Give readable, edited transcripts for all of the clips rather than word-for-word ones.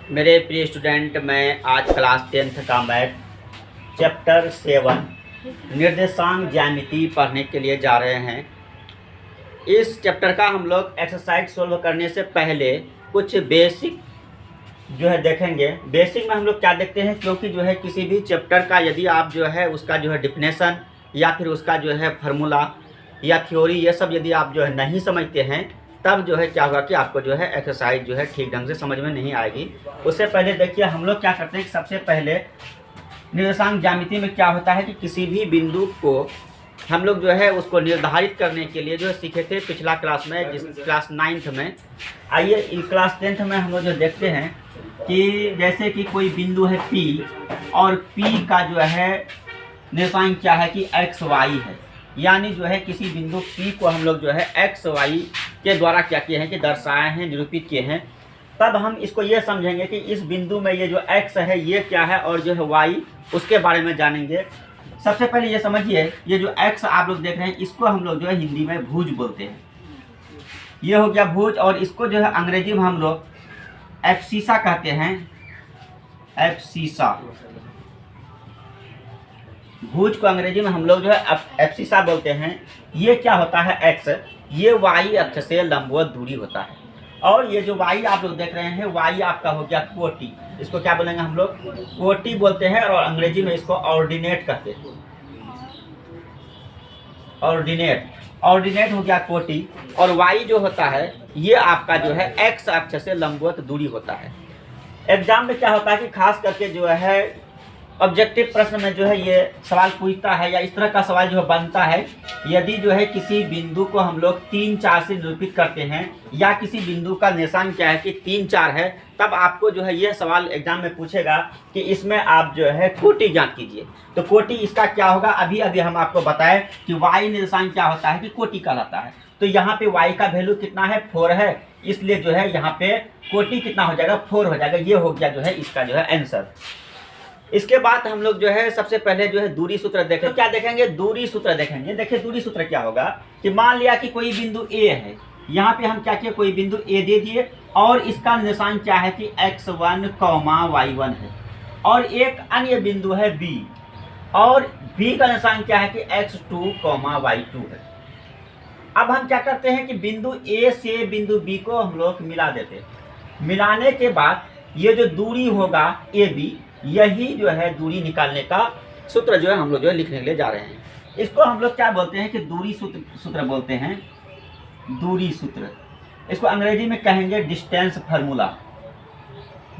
मेरे प्रिय स्टूडेंट, मैं आज क्लास 10th का मैथ चैप्टर 7 निर्देशांक ज्यामिति पढ़ने के लिए जा रहे हैं। इस चैप्टर का हम लोग एक्सरसाइज सोल्व करने से पहले कुछ बेसिक जो है देखेंगे। बेसिक में हम लोग क्या देखते हैं, क्योंकि जो है किसी भी चैप्टर का यदि आप जो है उसका जो है डिफिनेशन या फिर उसका जो है फार्मूला या थ्योरी ये सब यदि आप जो है नहीं समझते हैं, तब जो है क्या होगा कि आपको जो है एक्सरसाइज जो है ठीक ढंग से समझ में नहीं आएगी। उससे पहले देखिए हम लोग क्या करते हैं कि सबसे पहले निर्देशांक ज्यामिति में क्या होता है कि किसी भी बिंदु को हम लोग जो है उसको निर्धारित करने के लिए जो है सीखे थे पिछला क्लास में, जिस क्लास 9th में। आइए क्लास 10th में हम लोग जो देखते हैं कि जैसे कि कोई बिंदु है P और P का जो है निर्देशांक क्या है कि x y है, यानी जो है किसी बिंदु P को हम लोग जो है x y के द्वारा क्या किए हैं कि दर्शाए हैं, निरूपित किए हैं। तब हम इसको ये समझेंगे कि इस बिंदु में ये जो x है ये क्या है और जो है y उसके बारे में जानेंगे। सबसे पहले ये समझिए, ये जो x आप लोग देख रहे हैं इसको हम लोग जो है हिंदी में भुज बोलते हैं। ये हो गया भुज, और इसको जो है अंग्रेजी में हम लोग एब्सिसा कहते हैं। एब्सिसा, भुज को अंग्रेजी में हम लोग जो है एब्सिसा बोलते हैं। ये क्या होता है x, ये y अक्ष से लंबवत दूरी होता है। और ये जो y आप लोग देख रहे हैं, y आपका हो गया कोटि। इसको क्या बोलेंगे हम लोग, कोटि बोलते हैं, और अंग्रेजी में इसको ऑर्डिनेट कहते हैं। ऑर्डिनेट हो गया कोटि। और y जो होता है ये आपका जो है x अक्ष से लंबवत दूरी होता है। एग्जाम में क्या होता है कि खास करके जो है ऑब्जेक्टिव प्रश्न में जो है ये सवाल पूछता है, या इस तरह का सवाल जो बनता है, यदि जो है किसी बिंदु को हम लोग 3 4 से निरूपित करते हैं, या किसी बिंदु का निर्देशांक क्या है कि 3 4 है, तब आपको जो है ये सवाल एग्जाम में पूछेगा कि इसमें आप जो है कोटि ज्ञात कीजिए। तो कोटि इसका क्या होगा, अभी अभी हम आपको बताएं कि y निर्देशांक क्या होता है कि कोटि कहलाता है। तो यहाँ पे y का वैल्यू कितना है, 4 है, इसलिए जो है यहाँ पे कोटि कितना हो जाएगा, 4 हो जाएगा। ये हो गया जो है इसका जो है आंसर। इसके बाद हम लोग जो है सबसे पहले जो है दूरी सूत्र देखें। तो क्या देखेंगे, दूरी सूत्र देखेंगे। देखिए दूरी सूत्र क्या होगा कि मान लिया कि कोई बिंदु A है, यहाँ पे हम क्या किए, कोई बिंदु A दे दिए, और इसका निर्देशांक क्या है कि x1, y1 है, और एक अन्य बिंदु है B, और B का निर्देशांक क्या है कि x2, y2 है। अब हम क्या करते हैं कि बिंदु A से बिंदु B को हम लोग मिला देते हैं। मिलाने के बाद ये जो दूरी होगा AB, यही जो है दूरी निकालने का सूत्र जो है हम लोग जो है लिखने के लिए जा रहे हैं। इसको हम लोग क्या बोलते हैं कि दूरी सूत्र बोलते हैं। दूरी सूत्र, इसको अंग्रेजी में कहेंगे डिस्टेंस फार्मूला।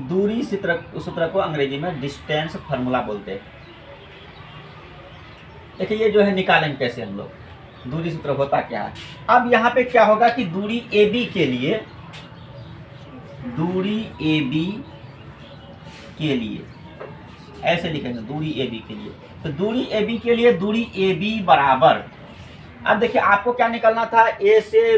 दूरी सूत्र को अंग्रेजी में डिस्टेंस फार्मूला बोलते हैं। देखिए ये जो है निकालेंगे कैसे हम लोग, दूरी सूत्र होता क्या है। अब यहाँ पे क्या होगा कि दूरी AB के लिए, दूरी AB के लिए ऐसे लिखेंगे, दूरी AB के लिए। तो दूरी AB के लिए दूरी AB बराबर, अब देखिए आपको क्या निकालना था, A से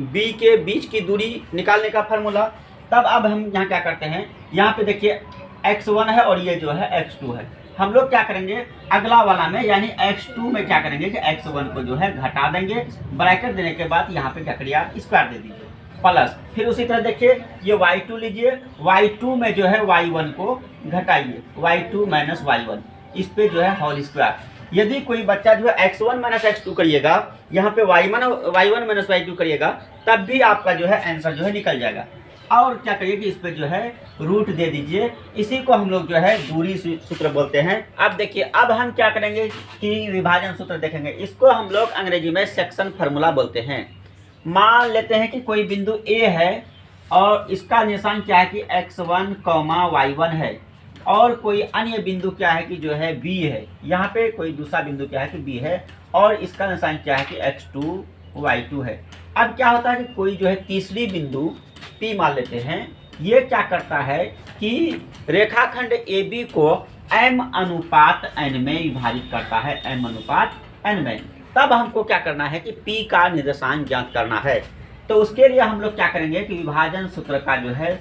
B के बीच की दूरी निकालने का फार्मूला। तब अब हम यहाँ क्या करते हैं, यहाँ पे देखिए x1 है और ये जो है x2 है। हम लोग क्या करेंगे अगला वाला में, यानी x2 में क्या करेंगे कि x1 को जो है घटा देंगे। ब्रैकेट देने के बाद यहाँ पे क्या करिए आप स्क्वायर दे दीजिए, प्लस। फिर उसी तरह देखिए ये y2 लीजिए, y2 में जो है y1 को घटाइए, y2 माइनस y1, इस पे जो है होल स्क्वायर। यदि कोई बच्चा जो है x1 माइनस x2 करिएगा, यहाँ पे y1 माइनस y2 करिएगा, तब भी आपका जो है आंसर जो है निकल जाएगा। और क्या करिए कि इस पे जो है रूट दे दीजिए। इसी को हम लोग जो है दूरी सूत्र बोलते हैं। अब देखिए अब हम क्या करेंगे कि विभाजन सूत्र देखेंगे। इसको हम लोग अंग्रेजी में सेक्शन फार्मूला बोलते हैं। मान लेते हैं कि कोई बिंदु A है और इसका निर्देशांक क्या है कि x1, y1 है, और कोई अन्य बिंदु क्या है कि जो है B है। यहाँ पे कोई दूसरा बिंदु क्या है कि B है, और इसका निर्देशांक क्या है कि x2, y2 है। अब क्या होता है कि कोई जो है तीसरी बिंदु P मान लेते हैं, ये क्या करता है कि रेखाखंड AB को m/n में विभाजित करता है, m/n में। तब हमको क्या करना है कि P का निर्देशांक ज्ञात करना है। तो उसके लिए हम लोग क्या करेंगे कि विभाजन सूत्र का जो है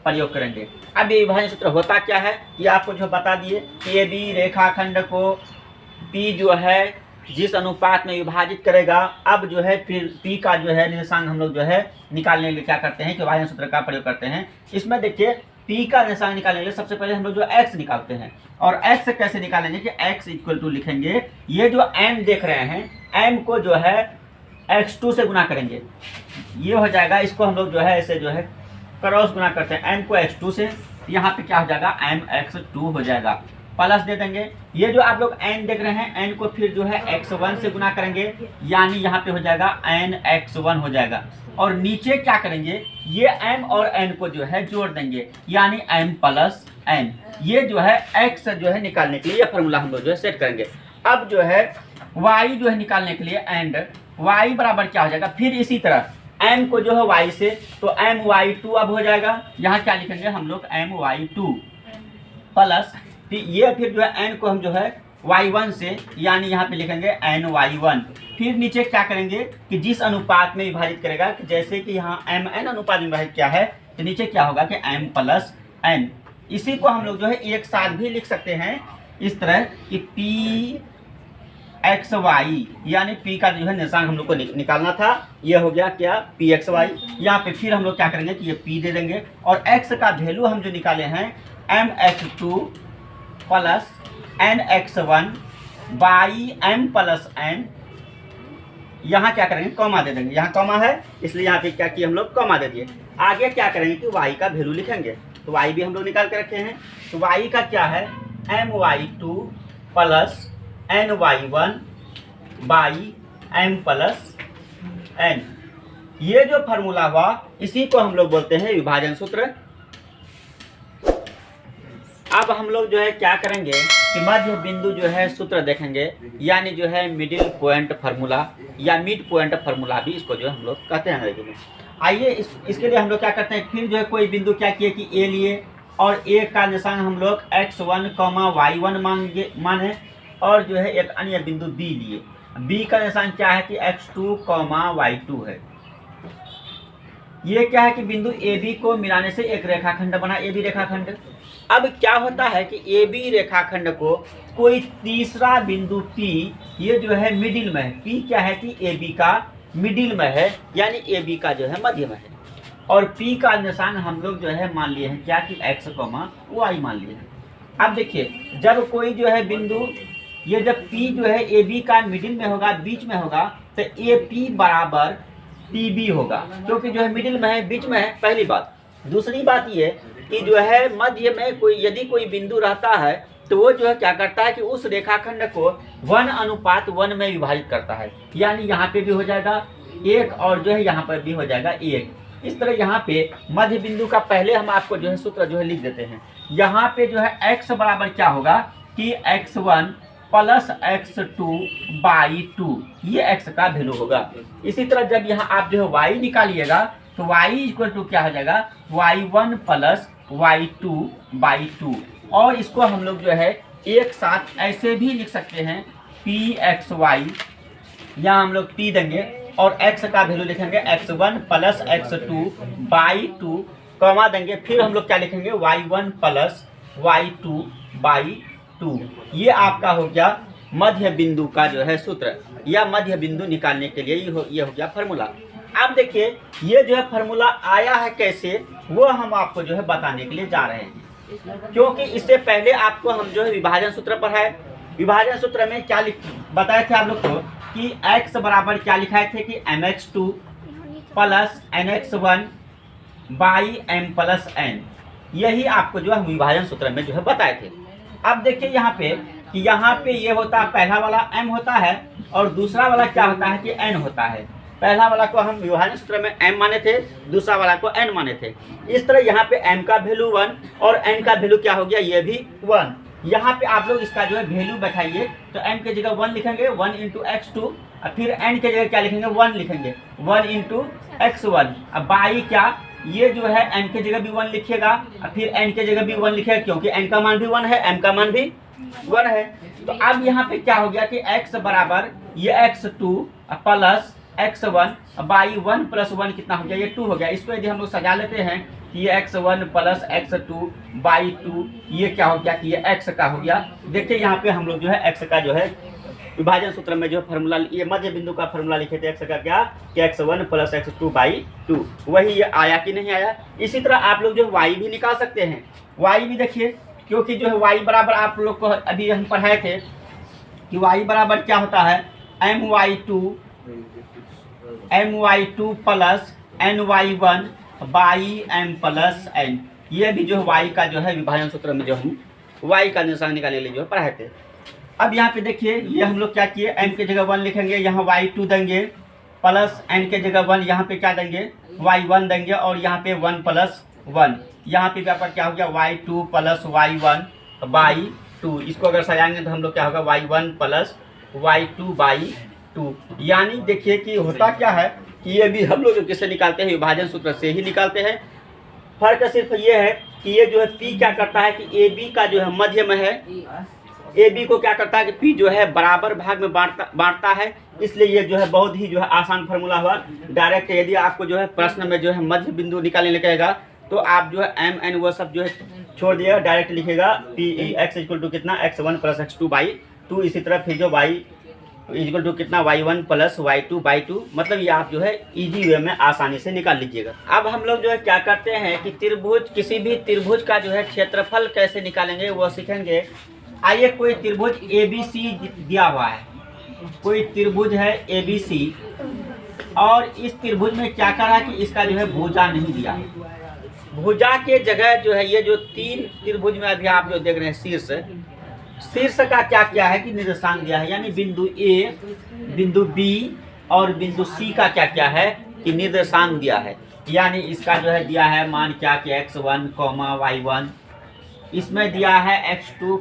प्रयोग करेंगे। अब ये विभाजन सूत्र होता क्या है ये आपको जो बता दिए कि AB रेखाखंड को P जो है जिस अनुपात में विभाजित करेगा, अब जो है फिर P का जो है निर्देशांक हम लोग जो है निकालने के लिए क्या करते हैं कि विभाजन सूत्र का प्रयोग करते हैं। इसमें देखिए p का निशान निकालने के लिए सबसे पहले हम लोग जो x निकालते हैं, और x कैसे निकालेंगे कि x इक्वल टू लिखेंगे, ये जो m देख रहे हैं m को जो है x2 से गुना करेंगे, ये हो जाएगा, इसको हम लोग जो है ऐसे जो है क्रॉस गुना करते हैं m को x2 से, यहाँ पे क्या हो जाएगा mx2 हो जाएगा, प्लस दे देंगे, ये जो आप लोग n देख रहे हैं n को फिर जो है x1 से गुना करेंगे, यानी यहाँ पे हो जाएगा nx1 हो जाएगा, और नीचे क्या करेंगे, ये m और n को जो है जोड़ देंगे, यानी m प्लस n, ये जो है x जो है निकालने के लिए ये फार्मूला हम लोग जो है सेट करेंगे। अब जो है y जो है निकालने के लिए एंड y बराबर क्या हो जाएगा, फिर इसी तरह m को जो है y से, तो my2 अब हो जाएगा, यहाँ क्या लिखेंगे हम लोग my2 प्लस फिर जो है n को हम जो है y1 से, यानी यहाँ पे लिखेंगे ny1, फिर नीचे क्या करेंगे कि जिस अनुपात में विभाजित करेगा, कि जैसे कि यहाँ mn अनुपात में विभाजित क्या है, तो नीचे क्या होगा कि m प्लस n, इसी को हम लोग जो है एक साथ भी लिख सकते हैं इस तरह कि p एक्स वाई, यानी p का जो है निशान हम लोग को निकालना था, ये हो गया क्या p एक्स वाई, यहाँ पे फिर हम लोग क्या करेंगे कि ये p दे देंगे, और x का वैल्यू हम जो निकाले हैं mx2 plus nx1 by m plus n, यहाँ क्या करेंगे कॉमा दे देंगे, यहाँ कॉमा है इसलिए यहाँ पे क्या किए हम लोग कॉमा दे दिए। आगे क्या करेंगे कि y का वैल्यू लिखेंगे, तो y भी हम लोग निकाल के रखे हैं, तो y का क्या है my2 plus ny1 by m plus n, ये जो फार्मूला हुआ इसी को हम लोग बोलते हैं विभाजन सूत्र। अब हम लोग जो है क्या करेंगे कि मध्य बिंदु जो है सूत्र देखेंगे, यानी जो है मिडिल पॉइंट फार्मूला या मिड पॉइंट फार्मूला भी इसको जो है हम लोग कहते हैं अंग्रेजी में। आइए इसके लिए हम लोग क्या करते हैं, फिर जो है कोई बिंदु क्या किए कि ए लिए, और ए का निशान हम लोग x1, y1 माने, और जो है एक अन्य बिंदु बी लिए, बी का निशान क्या है कि x2, y2 है। ये क्या है कि बिंदु ए बी को मिलाने से एक रेखाखंड बना, ए बी रेखाखंड। अब क्या होता है कि ए बी रेखाखंड को कोई तीसरा बिंदु P, ये जो है मिडिल में है, P क्या है कि ए बी का मिडिल में है, यानी ए बी का जो है मध्य में है, और P का निशान हम लोग जो है मान लिए हैं क्या कि x, y मान लिए हैं। अब देखिए जब कोई जो है बिंदु, ये जब P जो है ए बी का मिडिल में होगा, बीच में होगा, तो ए पी बराबर पी बी होगा, क्योंकि जो है मिडिल में है, बीच में है, पहली बात। दूसरी बात ये कि जो है मध्य में कोई यदि कोई बिंदु रहता है तो वो जो है क्या करता है कि उस रेखाखंड को 1:1 में विभाजित करता है, यानी यहाँ पे भी हो जाएगा 1 और जो है यहाँ पर भी हो जाएगा 1। इस तरह यहाँ पे मध्य बिंदु का पहले हम आपको जो है सूत्र जो है लिख देते हैं। यहाँ पे जो है x बराबर क्या होगा कि x1 प्लस x2 बाई 2, ये x का वैल्यू होगा। इसी तरह जब यहाँ आप जो है y निकालिएगा तो y इक्वल टू क्या हो जाएगा y1 प्लस y2 बाई 2, और इसको हम लोग जो है एक साथ ऐसे भी लिख सकते हैं pxy, यहाँ हम लोग p देंगे और x का वैल्यू लिखेंगे x1 plus x2 by 2, comma देंगे, फिर हम लोग क्या लिखेंगे y1 प्लस y2 बाई 2। ये आपका हो गया मध्य बिंदु का जो है सूत्र, या मध्य बिंदु निकालने के लिए ये हो गया फार्मूला। अब देखिए ये जो है फार्मूला आया है कैसे, वो हम आपको जो है बताने के लिए जा रहे हैं, क्योंकि इससे पहले आपको हम जो है विभाजन सूत्र पर है, विभाजन सूत्र में क्या बताए थे आप लोग को कि x बराबर क्या लिखाए थे कि mx2 plus nx1 by m plus n, यही आपको जो है विभाजन सूत्र में जो है बताए थे। अब देखिए यहाँ पे कि यहाँ पे ये होता है, पहला वाला m होता है और दूसरा वाला क्या होता है कि n होता है। पहला वाला को हम विभाजन सूत्र में m माने थे, दूसरा वाला को n माने थे। इस तरह यहाँ पे m का वैल्यू 1 और n का वैल्यू क्या हो गया, ये भी 1। यहाँ पे आप लोग इसका जो है वैल्यू बैठाइए, तो m के जगह 1 लिखेंगे, 1 इंटू x2, और फिर n के जगह क्या लिखेंगे 1 लिखेंगे, 1 इंटू x1। अब बाई क्या, ये जो है n के जगह भी 1 लिखिएगा और फिर n के जगह भी 1 लिखिएगा, क्योंकि n का मान भी 1 है, m का मान भी 1 है। तो अब यहाँ पे क्या हो गया कि x बराबर ये x2 plus x1 by 1 plus 1 कितना हो गया, ये 2 हो गया। इसको यदि हम लोग सजा लेते हैं कि ये x1 प्लस x2 बाई 2, ये क्या हो गया कि ये x का हो गया। देखिए यहाँ पे हम लोग जो है x का जो है विभाजन सूत्र में जो फार्मूला ये मध्य बिंदु का फार्मूला लिखे थे x का क्या कि x1 + x2/2, वही ये आया कि नहीं आया। इसी तरह आप लोग जो y भी निकाल सकते हैं। y भी देखिए, क्योंकि जो है y बराबर आप लोग को अभी हम पढ़ाए थे कि y बराबर क्या होता है my2 + ny1/m + n। ये भी जो है y का जो है विभाजन सूत्र में जो हम y का निशान निकालने के लिए जो पढ़ाए थे। अब यहाँ पे देखिए, ये हम लोग क्या किए, m की जगह 1 लिखेंगे, यहाँ y2 देंगे प्लस n की जगह 1, यहाँ पे क्या देंगे y1 देंगे, और यहाँ पे 1 + 1, यहाँ पे व्यापार क्या हो गया y2 + y1/2। इसको अगर सजाएंगे तो हम लोग क्या होगा y1 + y2/2। यानी देखिए कि होता क्या है कि ये भी हम लोग जो किससे निकालते हैं, विभाजन सूत्र से ही निकालते हैं। फर्क सिर्फ ये है कि ये जो है p क्या करता है कि ए बी का जो है मध्य में है, ए बी को क्या करता है कि p जो है बराबर भाग में बांटता है। इसलिए ये जो है बहुत ही जो है आसान फार्मूला हुआ। डायरेक्ट यदि आपको जो है प्रश्न में जो है मध्य बिंदु निकालने लगेगा तो आप जो है m n वो सब जो है छोड़ दिएगा, डायरेक्ट लिखेगा p x = कितना x1 + x2/2। इसी तरह फिर जो y = कितना y1 + y2/2। मतलब ये आप जो है इजी वे में आसानी से निकाल लीजिएगा। अब हम लोग जो है क्या करते हैं कि त्रिभुज, किसी भी त्रिभुज का जो है क्षेत्रफल कैसे निकालेंगे वो सीखेंगे। आइए, कोई त्रिभुज ABC दिया हुआ है, कोई त्रिभुज है ABC, और इस त्रिभुज में क्या करा है कि इसका जो है भुजा नहीं दिया। भुजा के जगह जो है ये जो 3 त्रिभुज में अभी आप जो देख रहे हैं शीर्ष का क्या क्या है कि निर्देशांक दिया है, यानी बिंदु A, बिंदु B और बिंदु C का क्या क्या है कि निर्देशांक दिया है। यानी इसका जो है दिया है मान क्या कि x1, y1, इसमें दिया है x2,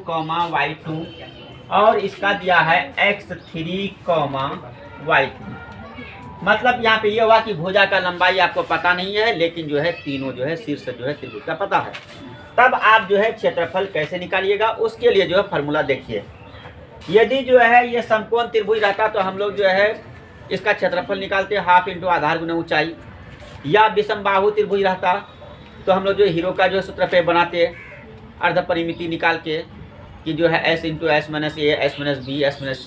y2, और इसका दिया है x3, y3। मतलब यहाँ पे ये हुआ कि भुजा का लंबाई आपको पता नहीं है, लेकिन जो है तीनों जो है शीर्ष जो है त्रिभुज का पता है। तब आप जो है क्षेत्रफल कैसे निकालिएगा उसके लिए जो है फार्मूला देखिए। यदि जो है ये समकोण त्रिभुज रहता तो हम लोग जो है इसका क्षेत्रफल निकालते ½ × आधार × ऊंचाई, या विषमबाहु त्रिभुज रहता तो हम लोग जो हीरो का जो है सूत्र पे बनाते अर्ध परिमिति निकाल के कि जो है s × s - a, s - b, s - c,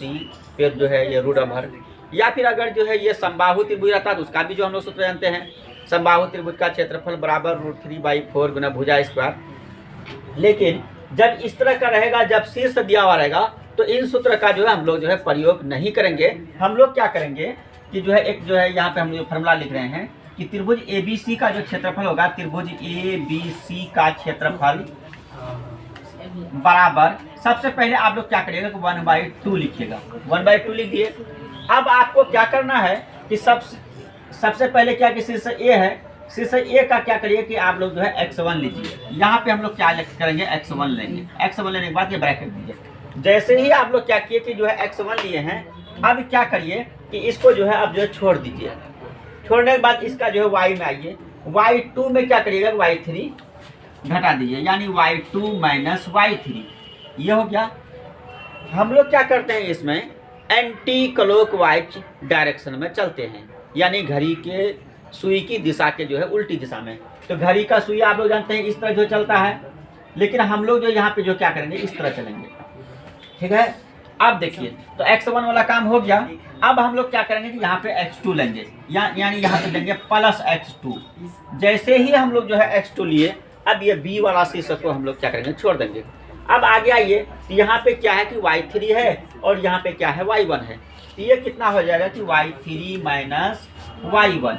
फिर जो है ये √। या फिर अगर जो है ये समबाहु त्रिभुज रहता तो उसका भी जो हम लोग सूत्र जानते हैं, समबाहु त्रिभुज का क्षेत्रफल बराबर √3/4 × भुजा स्क्वायर। लेकिन जब इस तरह का रहेगा, जब शीर्ष दिया हुआ रहेगा, तो इन सूत्र का जो है हम लोग जो है प्रयोग नहीं करेंगे। हम लोग क्या करेंगे कि जो है एक जो है यहाँ पे हम जो फार्मूला लिख रहे हैं कि त्रिभुज ABC का जो क्षेत्रफल होगा, त्रिभुज ABC का क्षेत्रफल बराबर, सबसे पहले आप लोग क्या करिएगा कि 1/2 लिखिएगा, 1/2 लिख दिए। अब आपको क्या करना है कि सबसे पहले क्या कि शीर्ष A है, शीर्ष A का क्या करिए कि आप लोग जो है x1 लीजिए। यहाँ पे हम लोग क्या करेंगे x1 लेंगे। x1 लेने के बाद ये ब्रैकेट दीजिए। जैसे ही आप लोग क्या किए कि जो है x1 लिए हैं, अब क्या करिए कि इसको जो है अब जो है छोड़ दीजिए। छोड़ने के बाद इसका जो है y में आइए, y2 में क्या करिएगा y3 घटा दीजिए, यानी y2 - y3। ये हो गया। हम लोग क्या करते हैं इसमें एंटी क्लॉकवाइज डायरेक्शन में चलते हैं, यानी घड़ी के सुई की दिशा के जो है उल्टी दिशा में। तो घड़ी का सुई आप लोग जानते हैं इस तरह जो चलता है, लेकिन हम लोग जो यहाँ पे जो क्या करेंगे इस तरह चलेंगे। ठीक है, अब देखिए तो x1 वाला काम हो गया। अब हम लोग क्या करेंगे कि यहाँ पे x2 लेंगे, यानी यहाँ पे लेंगे +x2। जैसे ही हम लोग जो है x2 लिए, अब ये b वाला शीर्ष को हम लोग क्या करेंगे छोड़ देंगे। अब आगे आइए, तो यहाँ पे क्या है कि y3 है और यहाँ पे क्या है y1 है। तो ये कितना हो जाएगा कि y3 - y1।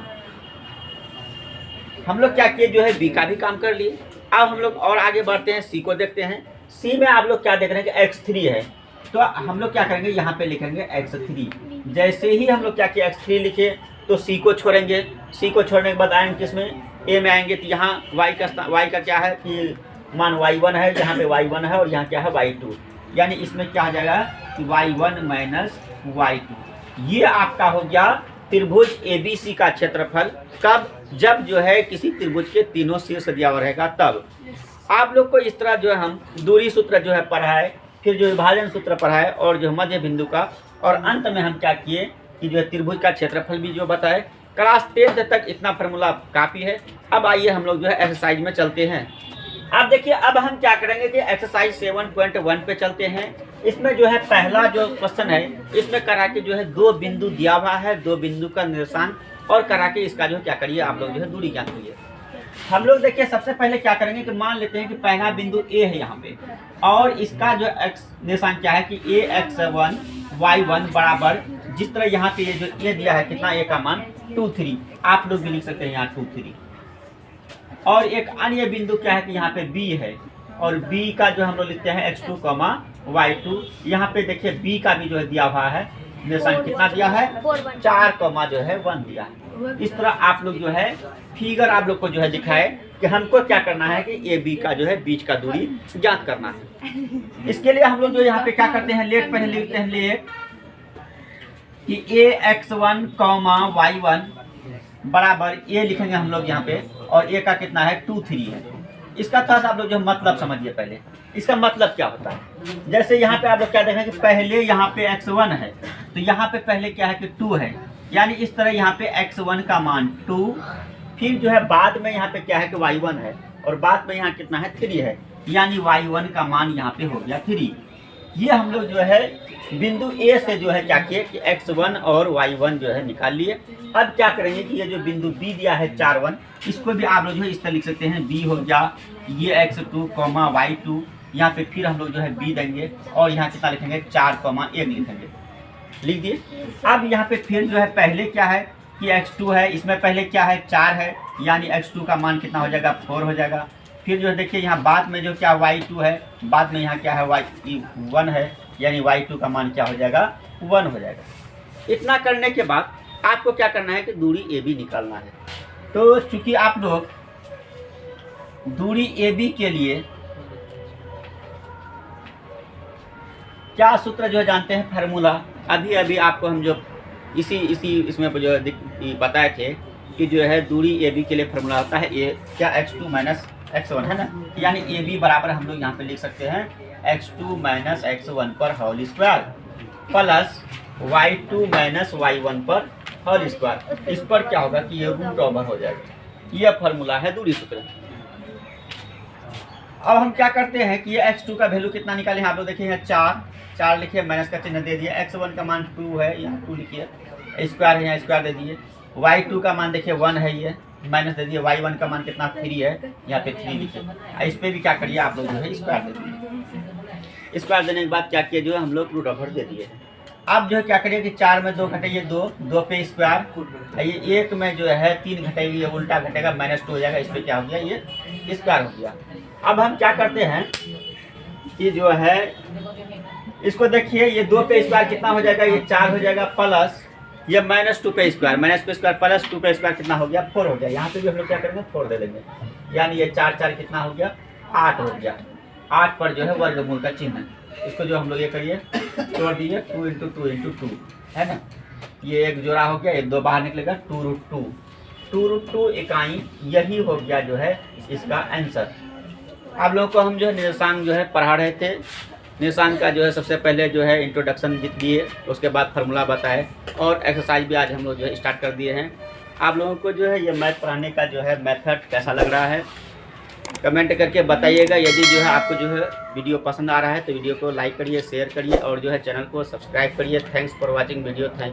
हम लोग क्या किए जो है b का भी काम कर लिए। अब हम लोग और आगे बढ़ते हैं, c को देखते हैं। c में आप लोग क्या देख रहे हैं कि x3 है, तो हम लोग क्या करेंगे यहाँ पे लिखेंगे x3। जैसे ही हम लोग क्या किया x3 लिखे तो c को छोड़ेंगे। c को छोड़ने के बाद आएंगे किसमें a में आएंगे, तो यहाँ y का क्या है कि मान y1 है, यहाँ पे y1 है और यहाँ क्या है y2, यानी इसमें क्या हो जाएगा कि y1 - y2। ये आपका हो गया त्रिभुज ABC का क्षेत्रफल। कब? जब जो है किसी त्रिभुज के तीनों शीर्ष दिया हुआ रहेगा तब। आप लोग को इस तरह जो है हम दूरी सूत्र जो है पढ़ाए, फिर जो विभाजन सूत्र पढ़ाए और जो मध्य बिंदु का, और अंत में हम क्या किए कि जो है त्रिभुज का क्षेत्रफल भी जो बताए। क्लास 10th तक इतना फार्मूला काफ़ी है। अब आइए हम लोग जो है एक्सरसाइज में चलते हैं। अब देखिए, अब हम क्या करेंगे कि एक्सरसाइज 7.1 पे चलते हैं। इसमें जो है पहला जो क्वेश्चन है, इसमें करा के जो है 2 बिंदु दिया हुआ है, 2 बिंदु का निर्देशांक और करा के इसका जो है क्या करिए आप लोग जो है दूरी ज्ञात करिए। हम लोग देखिए सबसे पहले क्या करेंगे कि मान लेते हैं कि पहला बिंदु ए है यहाँ पे, और इसका जो एक्स निर्देशांक क्या है कि ax1 y1 बराबर, जिस तरह यहाँ पे ये जो ए दिया है कितना, ए का मान 2 3, आप लोग भी लिख सकते हैं यहाँ 2 3। और एक अन्य बिंदु क्या है कि यहाँ पे बी है, और बी का जो हम लोग लिखते हैं x2, y2। यहाँ पे देखिए बी का भी जो है दिया हुआ है निर्देशांक कितना दिया है 4, जो है 1 दिया है। इस तरह आप लोग जो है फिगर आप लोग को जो है दिखाए कि हमको क्या करना है कि ए बी का जो है बीच का दूरी ज्ञात करना है। इसके लिए हम लोग जो यहाँ पे क्या करते हैं, लेट पहले लिखते हैं लेट कि ax1, y1 बराबर ए लिखेंगे हम लोग यहाँ पे, और ए का कितना है 2 3 है। इसका थोड़ा सा आप लोग जो मतलब समझिए पहले, इसका मतलब क्या होता है। जैसे यहाँ पे आप लोग क्या देखें कि पहले यहाँ पे x1 है, तो यहाँ पे पहले क्या है कि 2 है, यानी इस तरह यहाँ पे x1 का मान 2, फिर जो है बाद में यहाँ पे क्या है कि y1 है, और बाद में यहाँ कितना है 3 है, यानी y1 का मान यहाँ पे हो गया 3। ये हम लोग जो है बिंदु ए से जो है क्या किए कि x1 और y1 जो है निकाल लिए। अब क्या करेंगे कि ये जो बिंदु बी दिया है 4 1, इसको भी आप लोग जो है इस तरह लिख सकते हैं, बी हो गया ये x2, y2, यहाँ पे फिर हम लोग जो है बी देंगे, और यहाँ कितना लिखेंगे 4, 1 लिखेंगे, लिख दिए। अब यहाँ पे फिर जो है पहले क्या है कि x2 है, इसमें पहले क्या है 4 है, यानी x2 का मान कितना हो जाएगा 4 हो जाएगा। फिर जो है देखिए यहाँ बाद में जो क्या y2 है, बाद में यहाँ क्या है y1 है, यानी y2 का मान क्या हो जाएगा 1 हो जाएगा। इतना करने के बाद आपको क्या करना है कि दूरी AB निकालना है। तो चूंकि आप लोग दूरी AB के लिए क्या सूत्र जो है जानते हैं, फार्मूला अभी अभी आपको हम जो इसी इसमें जो बताए थे कि जो है दूरी AB के लिए फार्मूला होता है ए क्या x2 माइनस x1 है ना, यानी AB बराबर हम लोग यहाँ पे लिख सकते हैं x2 माइनस x1 पर whole square plus y2 minus y1 पर होल स्क्वायर। इस पर क्या होगा कि ये रूट ओवर हो जाएगा। ये फार्मूला है दूरी सूत्र। अब हम क्या करते हैं कि ये x2 का वैल्यू कितना निकाले, आप लोग देखिए यहाँ 4 लिखिए, माइनस का चिन्ह दे दिए, x1 का मान 2 है, यहाँ 2 लिखिए, स्क्वायर है यहाँ स्क्वायर दे दिए, y2 का मान देखिए 1 है, ये माइनस दे दिए, y1 का मान कितना 3 है, यहाँ पे 3 लिखिए। इस पर भी क्या करिए आप लोग जो है स्क्वायर दे दिए। स्क्वायर देने के बाद क्या किए जो है हम लोग रूट ओवर दे दिए। अब जो है क्या करिए कि 4 में 2 घटेगी 2 पे स्क्वायर, ये 1 में जो है 3 घटेगी, ये उल्टा घटेगा -2 हो जाएगा, इस पर क्या हो गया ये स्क्वायर हो गया। अब हम क्या करते हैं कि जो है इसको देखिए, ये 2 पे स्क्वायर कितना हो जाएगा, ये 4 हो जाएगा, प्लस ये -2 पे स्क्वायर, प्लस 2 पे स्क्वायर कितना हो गया 4 हो गया। यहाँ पे भी हम लोग क्या करेंगे 4 दे देंगे, यानी ये 4 कितना हो गया 8 हो गया। 8 पर जो है वर्गमूल का चिन्ह, इसको जो हम लोग ये करिए तोड़ दिए 2 × 2 × 2 है ना, ये एक जोड़ा हो गया, 2 बाहर निकलेगा 2√2 इकाई, यही हो गया जो है इसका आंसर। आप लोगों को हम जो है निर्देशांक जो है पढ़ा रहे थे, निर्देशांक का जो है सबसे पहले जो है इंट्रोडक्शन दिए, उसके बाद फार्मूला बताए, और एक्सरसाइज भी आज हम लोग जो है स्टार्ट कर दिए हैं। आप लोगों को जो है ये मैथ पढ़ाने का जो है मेथड कैसा लग रहा है कमेंट करके बताइएगा। यदि जो है आपको जो है वीडियो पसंद आ रहा है तो वीडियो को लाइक करिए, शेयर करिए, और जो है चैनल को सब्सक्राइब करिए। Thanks for watching video. Thank